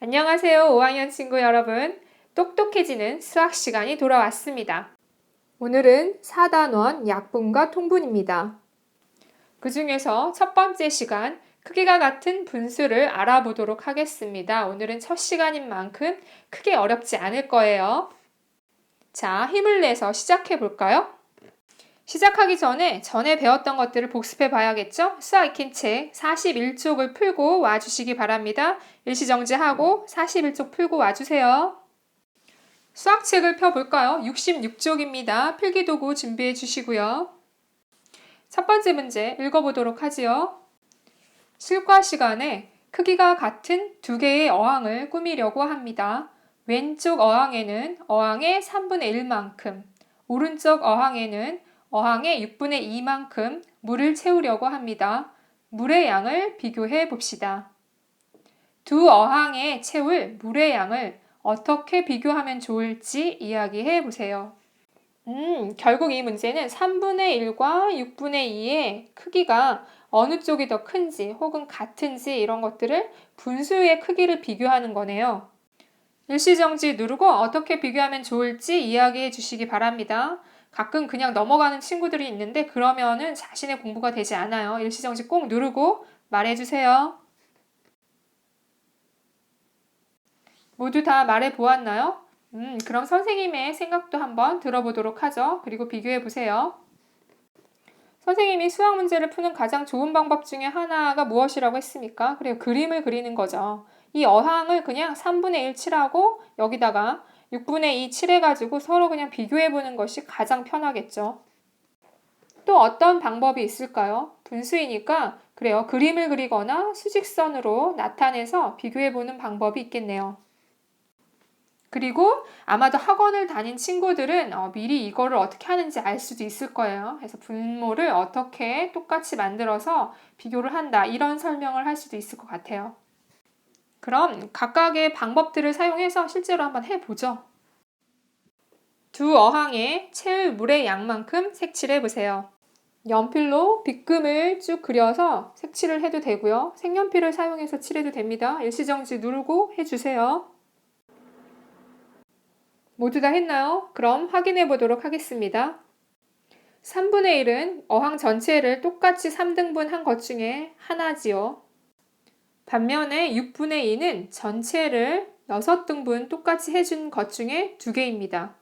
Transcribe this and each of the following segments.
안녕하세요, 5학년 친구 여러분. 똑똑해지는 수학 시간이 돌아왔습니다. 오늘은 4단원 약분과 통분입니다. 그 중에서 첫 번째 시간, 크기가 같은 분수를 알아보도록 하겠습니다. 오늘은 첫 시간인 만큼 크게 어렵지 않을 거예요. 자, 힘을 내서 시작해 볼까요? 시작하기 전에 배웠던 것들을 복습해 봐야겠죠? 수학 익힌 책 41쪽을 풀고 와주시기 바랍니다. 일시정지하고 41쪽 풀고 와주세요. 수학책을 펴볼까요? 66쪽입니다. 필기도구 준비해 주시고요. 첫 번째 문제 읽어보도록 하지요. 실과 시간에 크기가 같은 두 개의 어항을 꾸미려고 합니다. 왼쪽 어항에는 어항의 3분의 1만큼, 오른쪽 어항에는 어항의 6분의 2만큼 물을 채우려고 합니다. 물의 양을 비교해 봅시다. 두 어항에 채울 물의 양을 어떻게 비교하면 좋을지 이야기해 보세요. 결국 이 문제는 3분의 1과 6분의 2의 크기가 어느 쪽이 더 큰지 혹은 같은지 이런 것들을 분수의 크기를 비교하는 거네요. 일시정지 누르고 어떻게 비교하면 좋을지 이야기해 주시기 바랍니다. 가끔 그냥 넘어가는 친구들이 있는데 그러면은 자신의 공부가 되지 않아요. 일시정지 꼭 누르고 말해주세요. 모두 다 말해 보았나요? 그럼 선생님의 생각도 한번 들어보도록 하죠. 그리고 비교해 보세요. 선생님이 수학 문제를 푸는 가장 좋은 방법 중에 하나가 무엇이라고 했습니까? 그래요. 그림을 그리는 거죠. 이 어항을 그냥 3분의 1 칠하고 여기다가 6분의 2 칠해가지고 서로 그냥 비교해보는 것이 가장 편하겠죠. 또 어떤 방법이 있을까요? 분수이니까 그래요. 그림을 그리거나 수직선으로 나타내서 비교해보는 방법이 있겠네요. 그리고 아마도 학원을 다닌 친구들은 미리 이거를 어떻게 하는지 알 수도 있을 거예요. 그래서 분모를 어떻게 똑같이 만들어서 비교를 한다 이런 설명을 할 수도 있을 것 같아요. 그럼 각각의 방법들을 사용해서 실제로 한번 해보죠. 두 어항에 채울 물의 양만큼 색칠해 보세요. 연필로 빗금을 쭉 그려서 색칠을 해도 되고요. 색연필을 사용해서 칠해도 됩니다. 일시정지 누르고 해주세요. 모두 다 했나요? 그럼 확인해 보도록 하겠습니다. 3분의 1은 어항 전체를 똑같이 3등분 한 것 중에 하나지요. 반면에 6분의 2는 전체를 6등분 똑같이 해준 것 중에 2개입니다.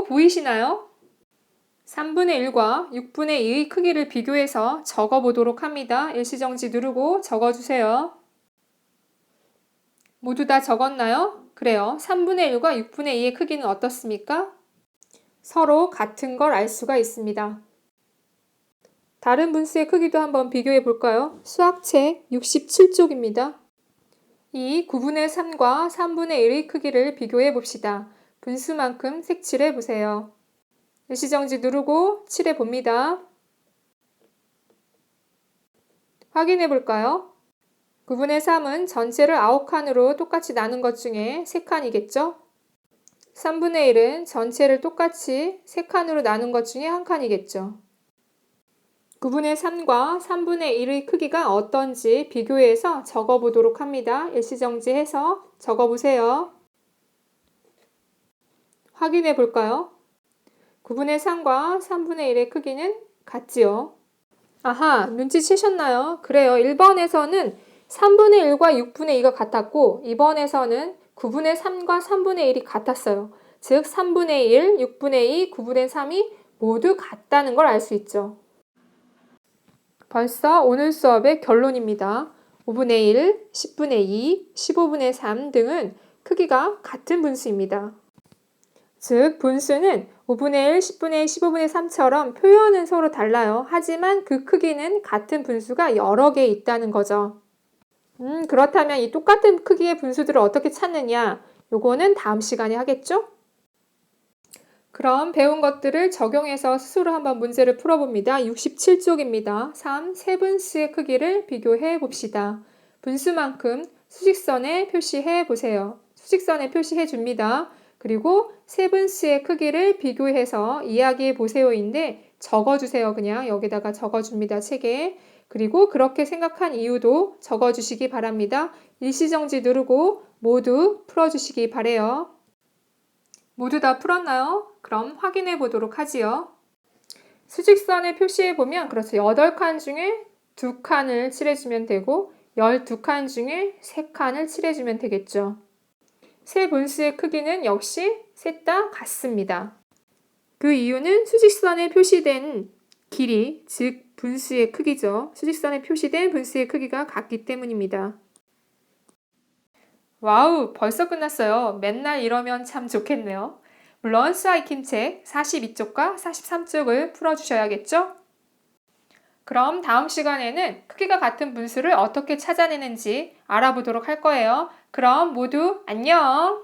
보이시나요? 3분의 1과 6분의 2의 크기를 비교해서 적어보도록 합니다. 일시정지 누르고 적어주세요. 모두 다 적었나요? 그래요. 3분의 1과 6분의 2의 크기는 어떻습니까? 서로 같은 걸 알 수가 있습니다. 다른 분수의 크기도 한번 비교해 볼까요? 수학책 67쪽입니다. 이 9분의 3과 3분의 1의 크기를 비교해 봅시다. 분수만큼 색칠해 보세요. 일시정지 누르고 칠해 봅니다. 확인해 볼까요? 9분의 3은 전체를 9칸으로 똑같이 나눈 것 중에 3칸이겠죠? 3분의 1은 전체를 똑같이 3칸으로 나눈 것 중에 1칸이겠죠? 9분의 3과 3분의 1의 크기가 어떤지 비교해서 적어보도록 합니다. 일시정지해서 적어보세요. 확인해 볼까요? 9분의 3과 3분의 1의 크기는 같지요? 아하, 눈치채셨나요? 그래요. 1번에서는 3분의 1과 6분의 2가 같았고 2번에서는 9분의 3과 3분의 1이 같았어요. 즉 3분의 1, 6분의 2, 9분의 3이 모두 같다는 걸 알 수 있죠. 벌써 오늘 수업의 결론입니다. 5분의 1, 10분의 2, 15분의 3 등은 크기가 같은 분수입니다. 즉 분수는 5분의 1, 10분의 1, 15분의 3처럼 표현은 서로 달라요. 하지만 그 크기는 같은 분수가 여러 개 있다는 거죠. 그렇다면 이 똑같은 크기의 분수들을 어떻게 찾느냐? 요거는 다음 시간에 하겠죠? 그럼 배운 것들을 적용해서 스스로 한번 문제를 풀어봅니다. 67쪽입니다. 3. 세분수의 크기를 비교해 봅시다. 분수만큼 수직선에 표시해 보세요. 수직선에 표시해 줍니다. 그리고 세분수의 크기를 비교해서 이야기해 보세요인데 적어주세요. 그냥 여기다가 적어줍니다. 책에. 그리고 그렇게 생각한 이유도 적어주시기 바랍니다. 일시정지 누르고 모두 풀어주시기 바래요. 모두 다 풀었나요? 그럼 확인해 보도록 하지요. 수직선에 표시해 보면 그렇죠. 8칸 중에 2칸을 칠해주면 되고 12칸 중에 3칸을 칠해주면 되겠죠. 세 분수의 크기는 역시 셋 다 같습니다. 그 이유는 수직선에 표시된 길이, 즉 분수의 크기죠. 수직선에 표시된 분수의 크기가 같기 때문입니다. 와우, 벌써 끝났어요. 맨날 이러면 참 좋겠네요. 물론 수아이킴 책 42쪽과 43쪽을 풀어주셔야겠죠? 그럼 다음 시간에는 크기가 같은 분수를 어떻게 찾아내는지 알아보도록 할 거예요. 그럼 모두 안녕!